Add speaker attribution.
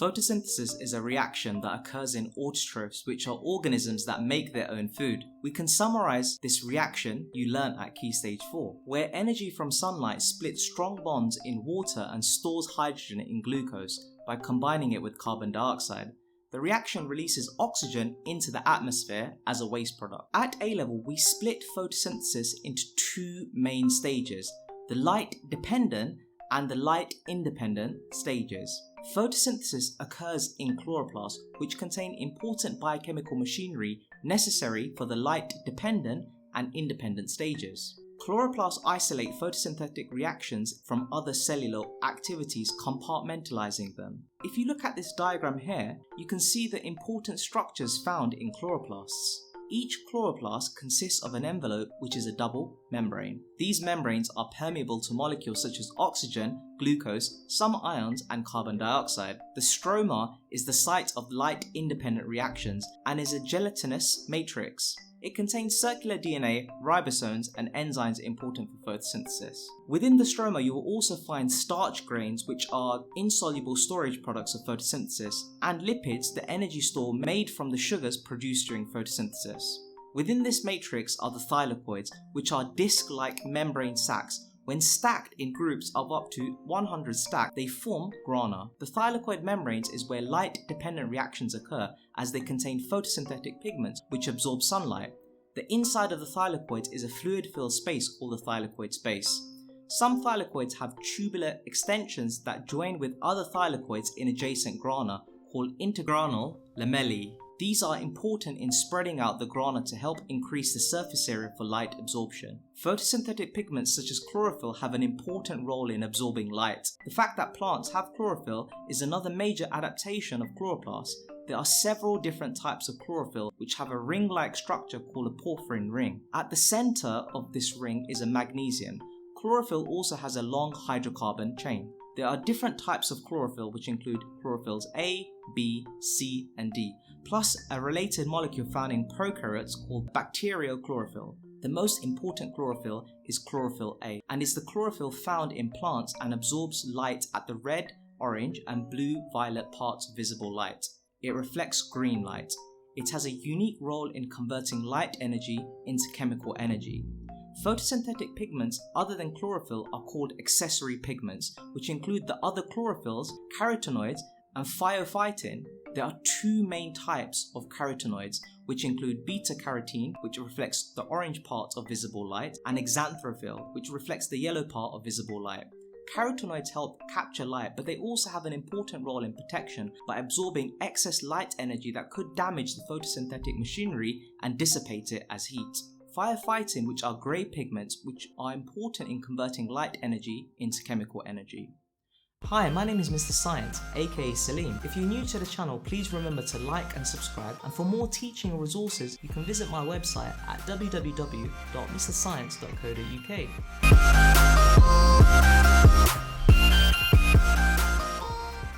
Speaker 1: Photosynthesis is a reaction that occurs in autotrophs, which are organisms that make their own food. We can summarize this reaction you learnt at Key Stage 4, where energy from sunlight splits strong bonds in water and stores hydrogen in glucose by combining it with carbon dioxide. The reaction releases oxygen into the atmosphere as a waste product. At A level, we split photosynthesis into two main stages, the light-dependent and the light-independent stages. Photosynthesis occurs in chloroplasts, which contain important biochemical machinery necessary for the light-dependent and independent stages. Chloroplasts isolate photosynthetic reactions from other cellular activities, compartmentalizing them. If you look at this diagram here, you can see the important structures found in chloroplasts. Each chloroplast consists of an envelope which is a double membrane. These membranes are permeable to molecules such as oxygen, glucose, some ions, and carbon dioxide. The stroma is the site of light-independent reactions and is a gelatinous matrix. It contains circular DNA, ribosomes, and enzymes important for photosynthesis. Within the stroma, you will also find starch grains, which are insoluble storage products of photosynthesis, and lipids, the energy store made from the sugars produced during photosynthesis. Within this matrix are the thylakoids, which are disc-like membrane sacs. When stacked in groups of up to 100 stacked, they form grana. The thylakoid membranes is where light-dependent reactions occur, as they contain photosynthetic pigments which absorb sunlight. The inside of the thylakoids is a fluid-filled space called the thylakoid space. Some thylakoids have tubular extensions that join with other thylakoids in adjacent grana, called intergranal lamellae. These are important in spreading out the grana to help increase the surface area for light absorption. Photosynthetic pigments such as chlorophyll have an important role in absorbing light. The fact that plants have chlorophyll is another major adaptation of chloroplasts. There are several different types of chlorophyll which have a ring-like structure called a porphyrin ring. At the center of this ring is a magnesium. Chlorophyll also has a long hydrocarbon chain. There are different types of chlorophyll which include chlorophylls A, B, C, and D, plus a related molecule found in prokaryotes called bacterial chlorophyll. The most important chlorophyll is chlorophyll A, and is the chlorophyll found in plants and absorbs light at the red, orange, and blue-violet parts of visible light. It reflects green light. It has a unique role in converting light energy into chemical energy. Photosynthetic pigments other than chlorophyll are called accessory pigments, which include the other chlorophylls, carotenoids, and phyophytin. There are two main types of carotenoids, which include beta-carotene, which reflects the orange part of visible light, and xanthophyll, which reflects the yellow part of visible light. Carotenoids help capture light, but they also have an important role in protection by absorbing excess light energy that could damage the photosynthetic machinery and dissipate it as heat. Phyophytin, which are grey pigments, which are important in converting light energy into chemical energy. Hi, my name is Mr. Science, aka Salim. If you're new to the channel, please remember to like and subscribe, and for more teaching resources, you can visit my website at www.mrscience.co.uk.